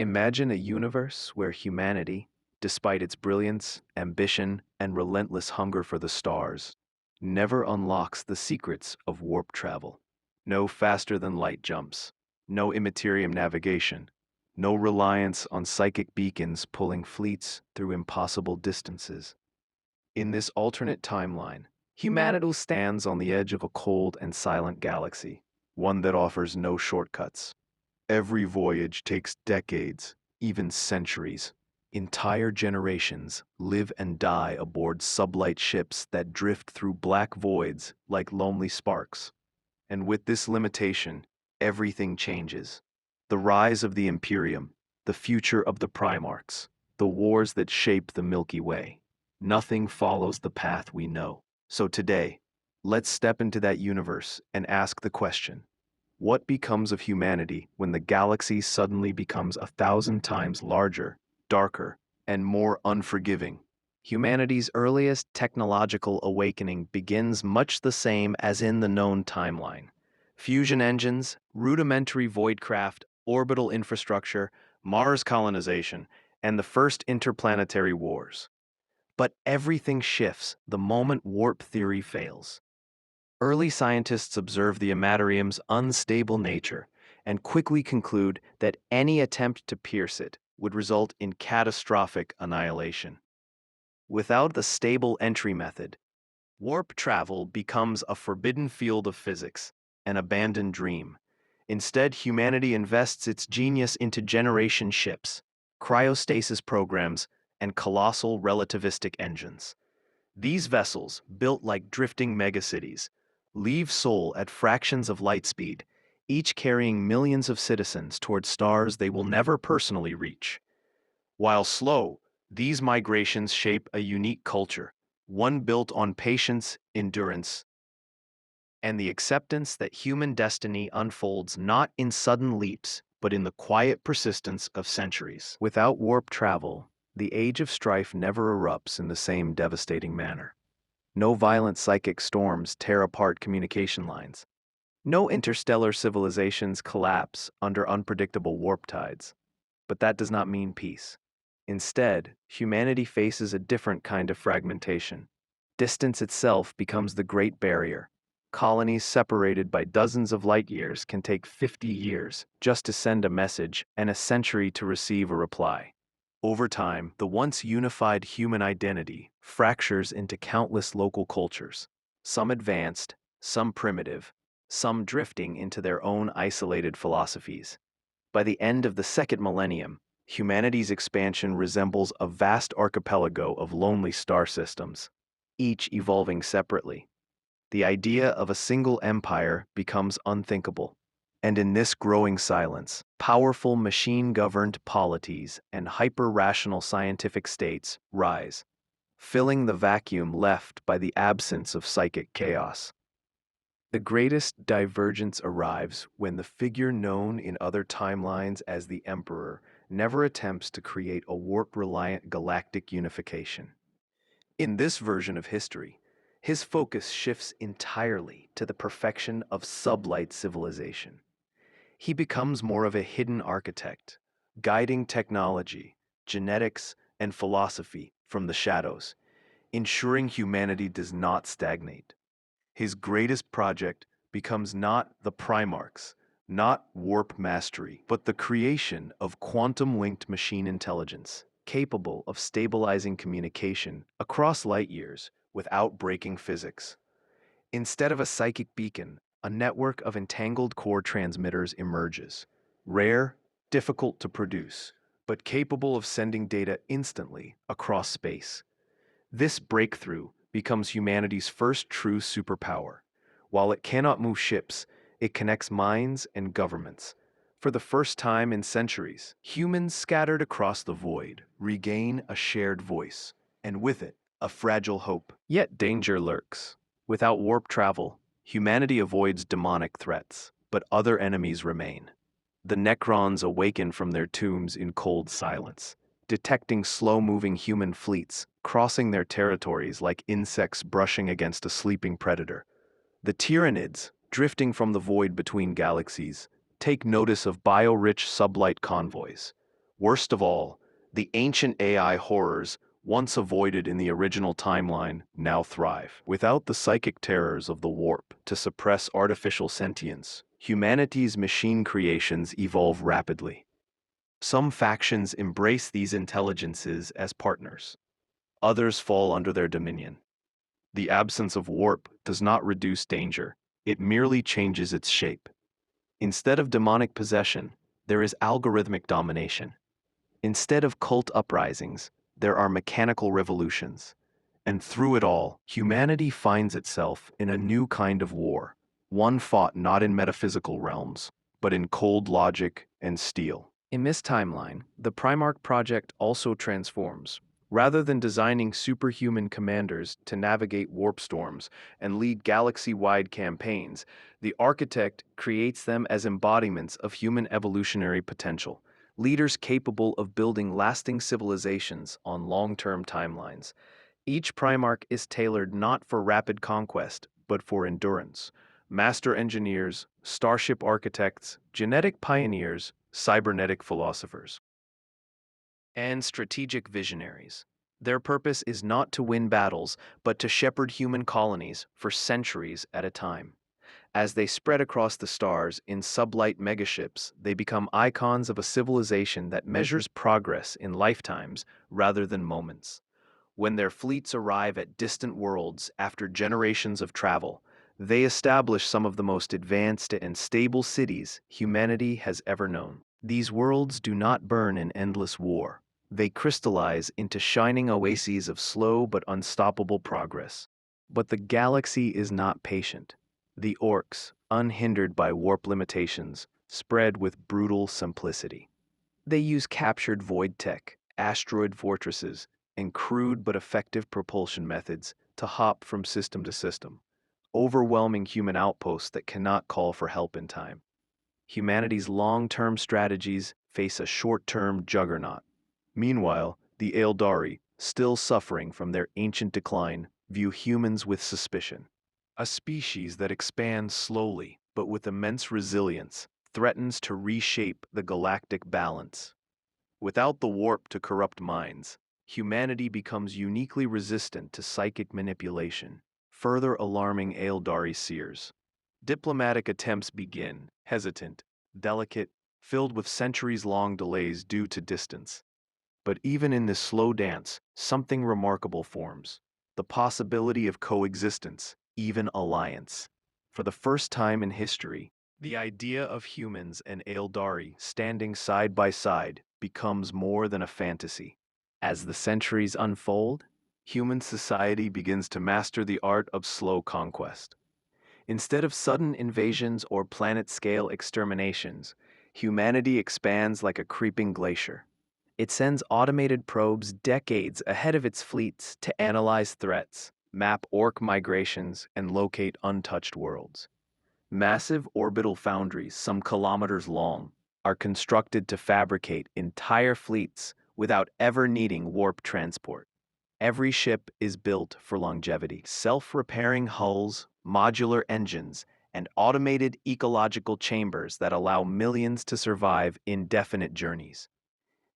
Imagine a universe where humanity, despite its brilliance, ambition, and relentless hunger for the stars, never unlocks the secrets of warp travel. No faster-than-light jumps, no immaterium navigation, no reliance on psychic beacons pulling fleets through impossible distances. In this alternate timeline, humanity stands on the edge of a cold and silent galaxy, one that offers no shortcuts. Every voyage takes decades, even centuries. Entire generations live and die aboard sublight ships that drift through black voids like lonely sparks. And with this limitation, everything changes. The rise of the Imperium, the future of the Primarchs, the wars that shape the Milky Way. Nothing follows the path we know. So today, let's step into that universe and ask the question: what becomes of humanity when the galaxy suddenly becomes 1,000 times larger, darker, and more unforgiving? Humanity's earliest technological awakening begins much the same as in the known timeline. Fusion engines, rudimentary voidcraft, orbital infrastructure, Mars colonization, and the first interplanetary wars. But everything shifts the moment warp theory fails. Early scientists observe the Immaterium's unstable nature and quickly conclude that any attempt to pierce it would result in catastrophic annihilation. Without the stable entry method, warp travel becomes a forbidden field of physics, an abandoned dream. Instead, humanity invests its genius into generation ships, cryostasis programs, and colossal relativistic engines. These vessels, built like drifting megacities, leave Sol at fractions of light speed, each carrying millions of citizens toward stars they will never personally reach. While slow, these migrations shape a unique culture, one built on patience, endurance, and the acceptance that human destiny unfolds not in sudden leaps, but in the quiet persistence of centuries. Without warp travel, the Age of Strife never erupts in the same devastating manner. No violent psychic storms tear apart communication lines. No interstellar civilizations collapse under unpredictable warp tides. But that does not mean peace. Instead, humanity faces a different kind of fragmentation. Distance itself becomes the Great Barrier. Colonies separated by dozens of light years can take 50 years just to send a message and a century to receive a reply. Over time, the once unified human identity fractures into countless local cultures, some advanced, some primitive, some drifting into their own isolated philosophies. By the end of the second millennium, humanity's expansion resembles a vast archipelago of lonely star systems, each evolving separately. The idea of a single empire becomes unthinkable. And in this growing silence, powerful machine-governed polities and hyper-rational scientific states rise, filling the vacuum left by the absence of psychic chaos. The greatest divergence arrives when the figure known in other timelines as the Emperor never attempts to create a warp-reliant galactic unification. In this version of history, his focus shifts entirely to the perfection of sublight civilization. He becomes more of a hidden architect, guiding technology, genetics, and philosophy from the shadows, ensuring humanity does not stagnate. His greatest project becomes not the Primarchs, not warp mastery, but the creation of quantum-linked machine intelligence, capable of stabilizing communication across light years without breaking physics. Instead of a psychic beacon, a network of entangled core transmitters emerges, rare, difficult to produce, but capable of sending data instantly across space. This breakthrough becomes humanity's first true superpower. While it cannot move ships, it connects minds and governments. For the first time in centuries, humans scattered across the void regain a shared voice, and with it, a fragile hope. Yet danger lurks. Without warp travel, humanity avoids demonic threats, but other enemies remain. The Necrons awaken from their tombs in cold silence, detecting slow-moving human fleets crossing their territories like insects brushing against a sleeping predator. The Tyranids, drifting from the void between galaxies, take notice of bio-rich sublight convoys, Worst of all, the ancient AI horrors, once avoided in the original timeline, now thrive. Without the psychic terrors of the warp to suppress artificial sentience, humanity's machine creations evolve rapidly. Some factions embrace these intelligences as partners. Others fall under their dominion. The absence of warp does not reduce danger, it merely changes its shape. Instead of demonic possession, there is algorithmic domination. Instead of cult uprisings, there are mechanical revolutions. And through it all, humanity finds itself in a new kind of war, one fought not in metaphysical realms, but in cold logic and steel. In this timeline, the Primarch project also transforms. Rather than designing superhuman commanders to navigate warp storms and lead galaxy-wide campaigns, the architect creates them as embodiments of human evolutionary potential, leaders capable of building lasting civilizations on long-term timelines. Each Primarch is tailored not for rapid conquest, but for endurance. Master engineers, starship architects, genetic pioneers, cybernetic philosophers, and strategic visionaries. Their purpose is not to win battles, but to shepherd human colonies for centuries at a time. As they spread across the stars in sublight megaships, they become icons of a civilization that measures progress in lifetimes rather than moments. When their fleets arrive at distant worlds after generations of travel, they establish some of the most advanced and stable cities humanity has ever known. These worlds do not burn in endless war. They crystallize into shining oases of slow but unstoppable progress. But the galaxy is not patient. The Orks, unhindered by warp limitations, spread with brutal simplicity. They use captured void tech, asteroid fortresses, and crude but effective propulsion methods to hop from system to system, overwhelming human outposts that cannot call for help in time. Humanity's long-term strategies face a short-term juggernaut. Meanwhile, the Eldari, still suffering from their ancient decline, view humans with suspicion. A species that expands slowly, but with immense resilience, threatens to reshape the galactic balance. Without the warp to corrupt minds, humanity becomes uniquely resistant to psychic manipulation, further alarming Eldari seers. Diplomatic attempts begin, hesitant, delicate, filled with centuries-long delays due to distance. But even in this slow dance, something remarkable forms. The possibility of coexistence, even alliance. For the first time in history, the idea of humans and Eldari standing side by side becomes more than a fantasy. As the centuries unfold, human society begins to master the art of slow conquest. Instead of sudden invasions or planet-scale exterminations, humanity expands like a creeping glacier. It sends automated probes decades ahead of its fleets to analyze threats, map orc migrations, and locate untouched worlds. Massive orbital foundries, some kilometers long, are constructed to fabricate entire fleets without ever needing warp transport. Every ship is built for longevity. Self-repairing hulls, modular engines, and automated ecological chambers that allow millions to survive indefinite journeys.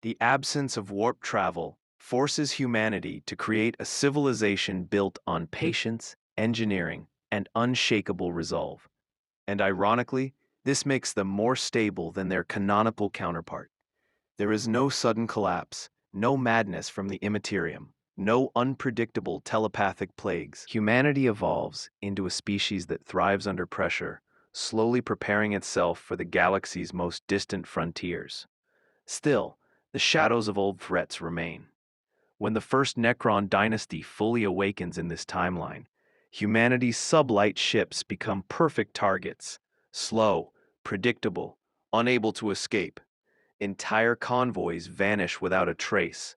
The absence of warp travel forces humanity to create a civilization built on patience, engineering, and unshakable resolve. And ironically, this makes them more stable than their canonical counterpart. There is no sudden collapse, no madness from the immaterium, no unpredictable telepathic plagues. Humanity evolves into a species that thrives under pressure, slowly preparing itself for the galaxy's most distant frontiers. Still, the shadows of old threats remain. When the first Necron dynasty fully awakens in this timeline, humanity's sublight ships become perfect targets, slow, predictable, unable to escape. Entire convoys vanish without a trace.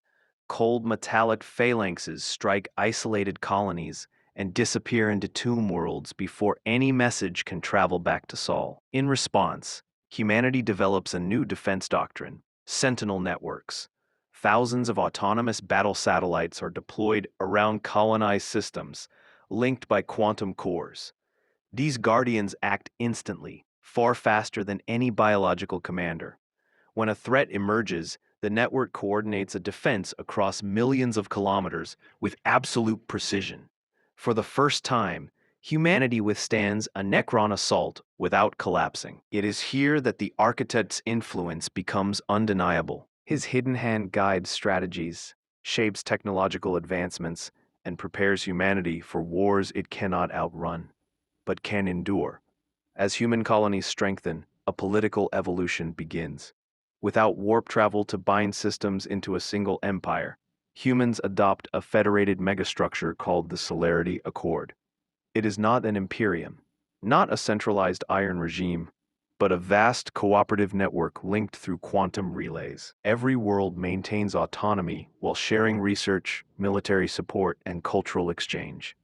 Cold metallic phalanxes strike isolated colonies and disappear into tomb worlds before any message can travel back to Sol. In response, humanity develops a new defense doctrine: sentinel networks. Thousands of autonomous battle satellites are deployed around colonized systems, linked by quantum cores. These guardians act instantly, far faster than any biological commander. When a threat emerges, The network coordinates a defense across millions of kilometers with absolute precision. For the first time, humanity withstands a Necron assault without collapsing. It is here that the architect's influence becomes undeniable. His hidden hand guides strategies, shapes technological advancements, and prepares humanity for wars it cannot outrun, but can endure. As human colonies strengthen, a political evolution begins. Without warp travel to bind systems into a single empire, humans adopt a federated megastructure called the Celerity Accord. It is not an imperium, not a centralized iron regime, but a vast cooperative network linked through quantum relays. Every world maintains autonomy while sharing research, military support, and cultural exchange.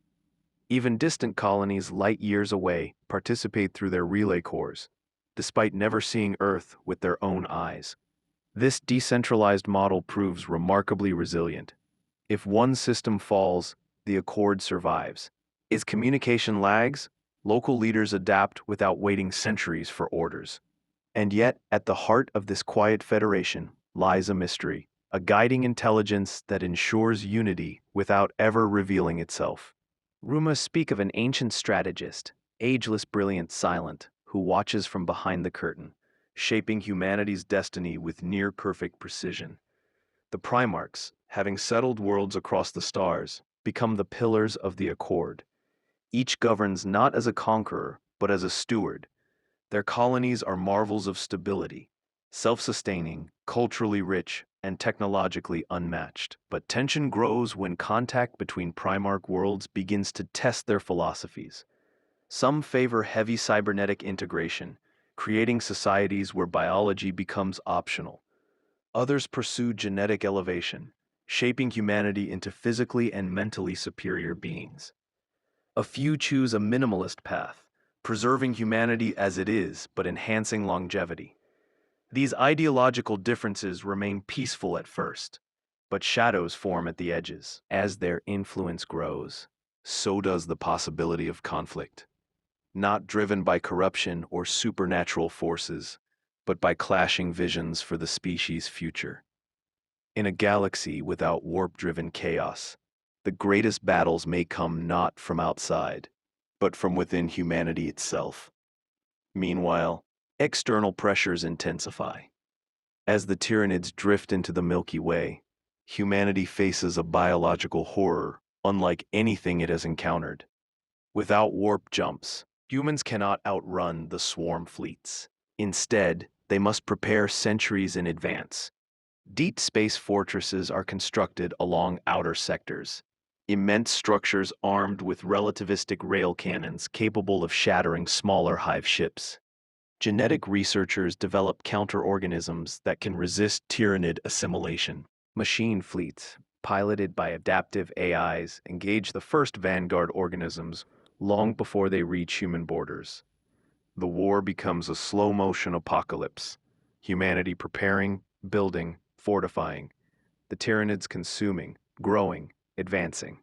Even distant colonies light years away participate through their relay cores, despite never seeing Earth with their own eyes. This decentralized model proves remarkably resilient. If one system falls, the Accord survives. If communication lags, local leaders adapt without waiting centuries for orders. And yet, at the heart of this quiet federation lies a mystery, a guiding intelligence that ensures unity without ever revealing itself. Rumors speak of an ancient strategist, ageless, brilliant, silent, who watches from behind the curtain, shaping humanity's destiny with near-perfect precision. The Primarchs, having settled worlds across the stars, become the pillars of the Accord. Each governs not as a conqueror, but as a steward. Their colonies are marvels of stability, self-sustaining, culturally rich, and technologically unmatched. But tension grows when contact between Primarch worlds begins to test their philosophies. Some favor heavy cybernetic integration, creating societies where biology becomes optional. Others pursue genetic elevation, shaping humanity into physically and mentally superior beings. A few choose a minimalist path, preserving humanity as it is but enhancing longevity. These ideological differences remain peaceful at first, but shadows form at the edges. As their influence grows, so does the possibility of conflict, not driven by corruption or supernatural forces, but by clashing visions for the species' future. In a galaxy without warp-driven chaos, the greatest battles may come not from outside, but from within humanity itself. Meanwhile, external pressures intensify. As the Tyranids drift into the Milky Way, humanity faces a biological horror unlike anything it has encountered. Without warp jumps, humans cannot outrun the swarm fleets. Instead, they must prepare centuries in advance. Deep space fortresses are constructed along outer sectors, immense structures armed with relativistic rail cannons capable of shattering smaller hive ships. Genetic researchers develop counter-organisms that can resist Tyranid assimilation. Machine fleets, piloted by adaptive AIs, engage the first vanguard organisms long before they reach human borders. The war becomes a slow-motion apocalypse, humanity preparing, building, fortifying, the Tyranids consuming, growing, advancing.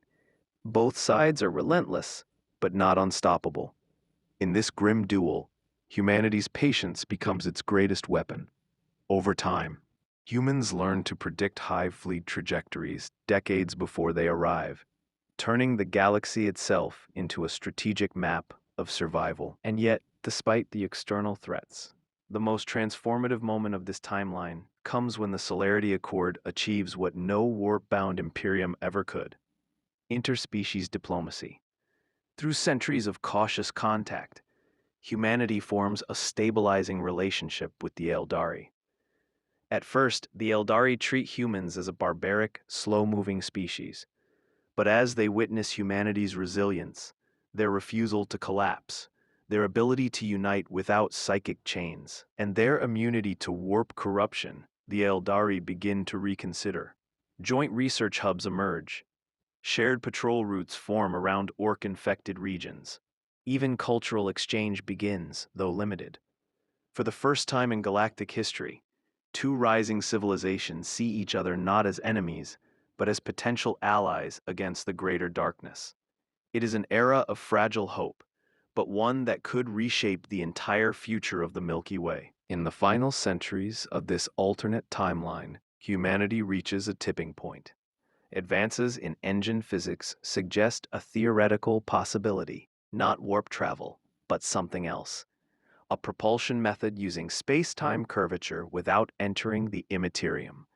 Both sides are relentless, but not unstoppable. In this grim duel, humanity's patience becomes its greatest weapon. Over time, humans learn to predict hive fleet trajectories decades before they arrive, turning the galaxy itself into a strategic map of survival. And yet, despite the external threats, the most transformative moment of this timeline comes when the Celerity Accord achieves what no warp-bound Imperium ever could: interspecies diplomacy. Through centuries of cautious contact, humanity forms a stabilizing relationship with the Eldari. At first, the Eldari treat humans as a barbaric, slow-moving species. But as they witness humanity's resilience, their refusal to collapse, their ability to unite without psychic chains, and their immunity to warp corruption, the Eldari begin to reconsider. Joint research hubs emerge. Shared patrol routes form around Ork-infected regions. Even cultural exchange begins, though limited. For the first time in galactic history, two rising civilizations see each other not as enemies, but as potential allies against the greater darkness. It is an era of fragile hope, but one that could reshape the entire future of the Milky Way. In the final centuries of this alternate timeline, humanity reaches a tipping point. Advances in engine physics suggest a theoretical possibility, not warp travel, but something else. A propulsion method using space-time curvature without entering the immaterium.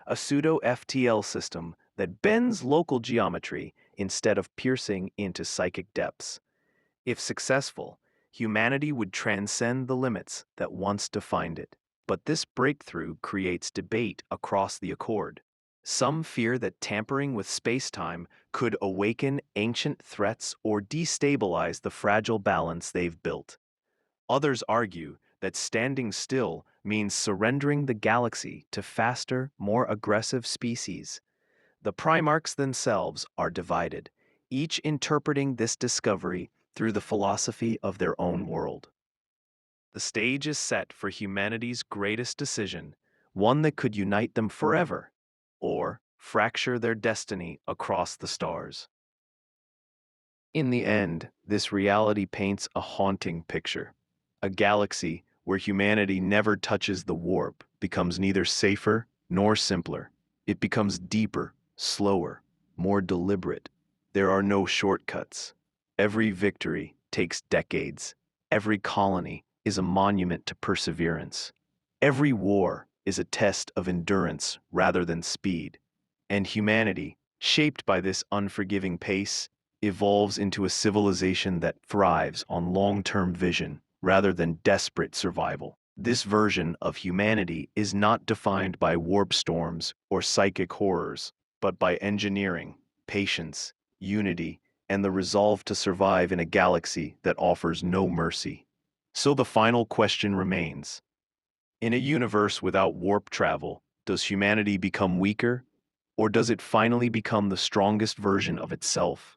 A pseudo-FTL system that bends local geometry instead of piercing into psychic depths. If successful, humanity would transcend the limits that once defined it. But this breakthrough creates debate across the Accord. Some fear that tampering with space-time could awaken ancient threats or destabilize the fragile balance they've built. Others argue that standing still means surrendering the galaxy to faster, more aggressive species. The Primarchs themselves are divided, each interpreting this discovery through the philosophy of their own world. The stage is set for humanity's greatest decision, one that could unite them forever, or fracture their destiny across the stars. In the end, this reality paints a haunting picture. A galaxy where humanity never touches the warp becomes neither safer nor simpler. It becomes deeper, slower, more deliberate. There are no shortcuts. Every victory takes decades. Every colony is a monument to perseverance. Every war is a test of endurance rather than speed. And humanity, shaped by this unforgiving pace, evolves into a civilization that thrives on long-term vision rather than desperate survival. This version of humanity is not defined by warp storms or psychic horrors, but by engineering, patience, unity, and the resolve to survive in a galaxy that offers no mercy. So the final question remains. In a universe without warp travel, does humanity become weaker, or does it finally become the strongest version of itself?